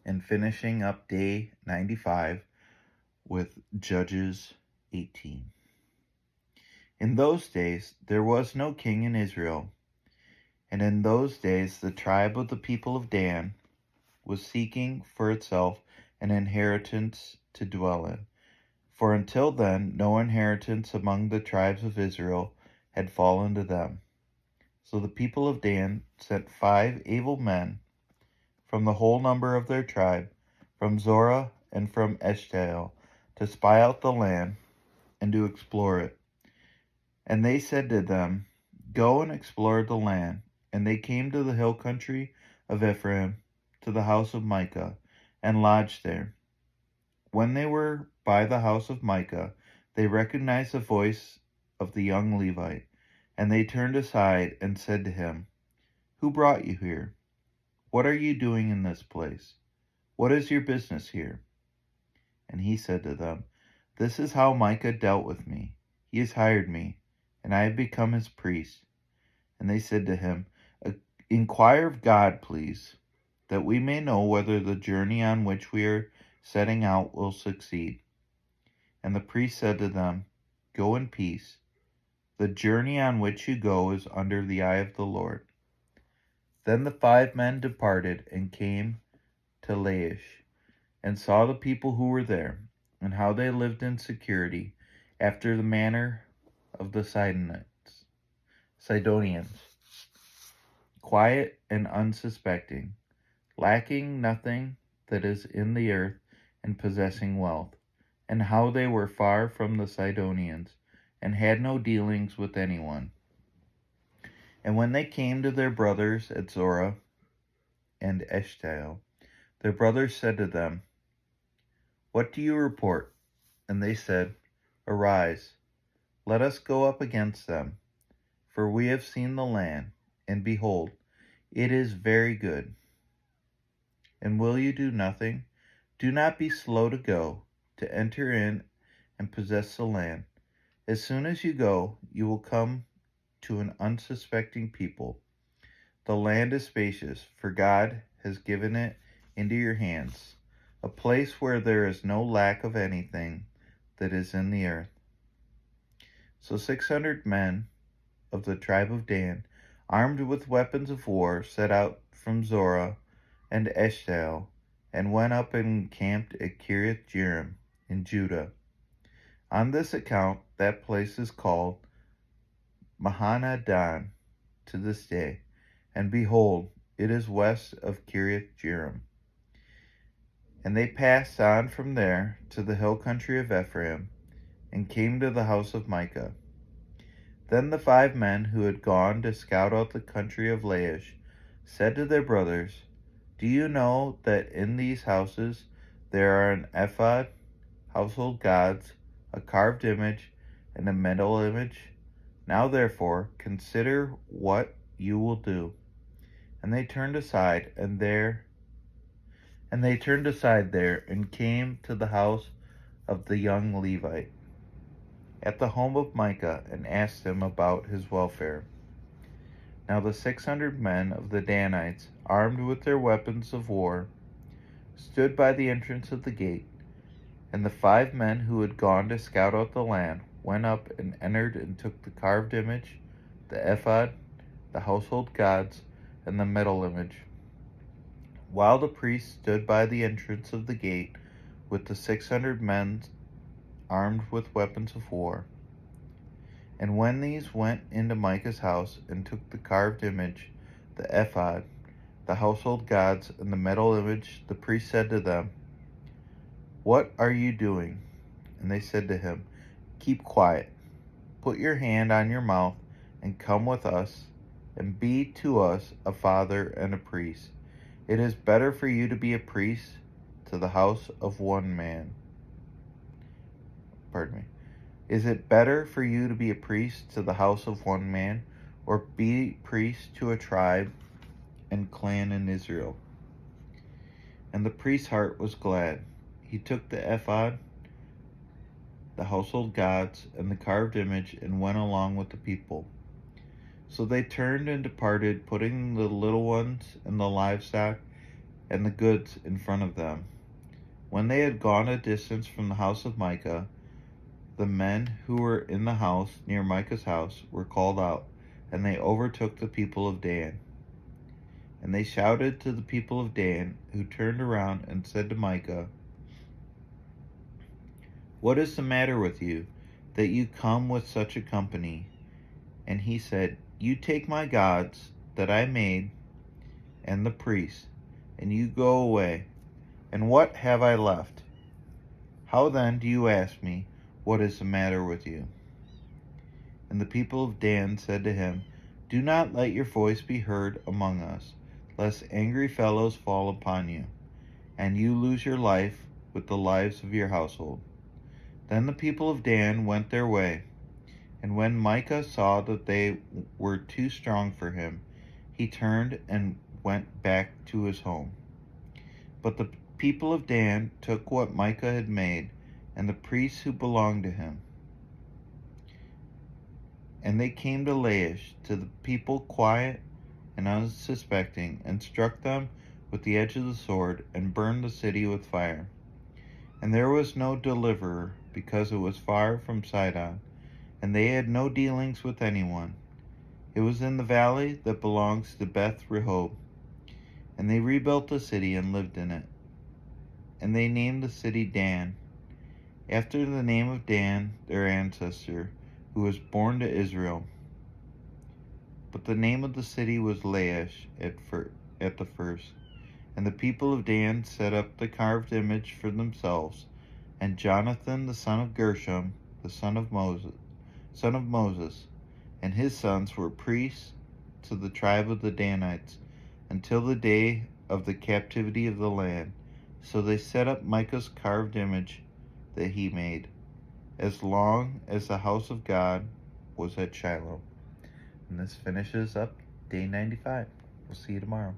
and finishing up day 95 with Judges 18. In those days there was no king in Israel, and in those days the tribe of the people of Dan was seeking for itself an inheritance to dwell in. For until then no inheritance among the tribes of Israel had fallen to them. So the people of Dan sent 5 able men from the whole number of their tribe, from Zorah and from Eshtaol, to spy out the land and to explore it. And they said to them, Go and explore the land. And they came to the hill country of Ephraim, to the house of Micah, and lodged there. When they were by the house of Micah, they recognized the voice of the young Levite, and they turned aside and said to him, Who brought you here? What are you doing in this place? What is your business here? And he said to them, This is how Micah dealt with me. He has hired me, and I have become his priest. And they said to him, Inquire of God, please, that we may know whether the journey on which we are setting out will succeed. And the priest said to them, Go in peace. The journey on which you go is under the eye of the Lord. Then the 5 men departed and came to Laish, and saw the people who were there, and how they lived in security, after the manner of the Sidonians, quiet and unsuspecting, lacking nothing that is in the earth, and possessing wealth, and how they were far from the Sidonians, and had no dealings with anyone. And when they came to their brothers at Zorah and Eshtaol, their brothers said to them, What do you report? And they said, Arise, let us go up against them, for we have seen the land, and behold, it is very good. And will you do nothing? Do not be slow to go, to enter in and possess the land. As soon as you go, you will come to an unsuspecting people. The land is spacious, for God has given it into your hands, a place where there is no lack of anything that is in the earth. So 600 men of the tribe of Dan, armed with weapons of war, set out from Zorah and Eshtaol, and went up and encamped at Kiriath Jearim in Judah. On this account that place is called Mahaneh-dan to this day, and behold, it is west of Kiriath Jearim. And they passed on from there to the hill country of Ephraim, and came to the house of Micah. Then the 5 men who had gone to scout out the country of Laish said to their brothers, Do you know that in these houses there are an ephod, household gods, a carved image, and a metal image? Now therefore consider what you will do. And they turned aside there and came to the house of the young Levite, at the home of Micah, and asked him about his welfare. Now the 600 men of the Danites, armed with their weapons of war, stood by the entrance of the gate, and the 5 men who had gone to scout out the land went up and entered and took the carved image, the ephod, the household gods, and the metal image, while the priest stood by the entrance of the gate with the 600 men armed with weapons of war. And when these went into Micah's house and took the carved image, the ephod, the household gods, and the metal image, the priest said to them, What are you doing? And they said to him, Keep quiet. Put your hand on your mouth and come with us, and be to us a father and a priest. It is better for you to be a priest to the house of one man. Is it better for you to be a priest to the house of one man, or be priest to a tribe and clan in Israel? And the priest's heart was glad. He took the ephod, the household gods, and the carved image, and went along with the people. So they turned and departed, putting the little ones and the livestock and the goods in front of them. When they had gone a distance from the house of Micah, the men who were in the house near Micah's house were called out, and they overtook the people of Dan. And they shouted to the people of Dan, who turned around and said to Micah, "What is the matter with you, that you come with such a company?" And he said, "You take my gods that I made, and the priests, and you go away. And what have I left? How then do you ask me, what is the matter with you?" And the people of Dan said to him, "Do not let your voice be heard among us, lest angry fellows fall upon you, and you lose your life with the lives of your household." Then the people of Dan went their way, and when Micah saw that they were too strong for him, he turned and went back to his home. But the people of Dan took what Micah had made, and the priests who belonged to him, and they came to Laish, to the people quiet and unsuspecting, and struck them with the edge of the sword, and burned the city with fire. And there was no deliverer, because it was far from Sidon, and they had no dealings with anyone. It was in the valley that belongs to Beth Rehob. And they rebuilt the city and lived in it. And they named the city Dan, after the name of Dan, their ancestor, who was born to Israel. But the name of the city was Laish at the first. And the people of Dan set up the carved image for themselves. And Jonathan the son of Gershom, the son of Moses, and his sons were priests to the tribe of the Danites until the day of the captivity of the land. So they set up Micah's carved image that he made, as long as the house of God was at Shiloh. And this finishes up day 95. We'll see you tomorrow.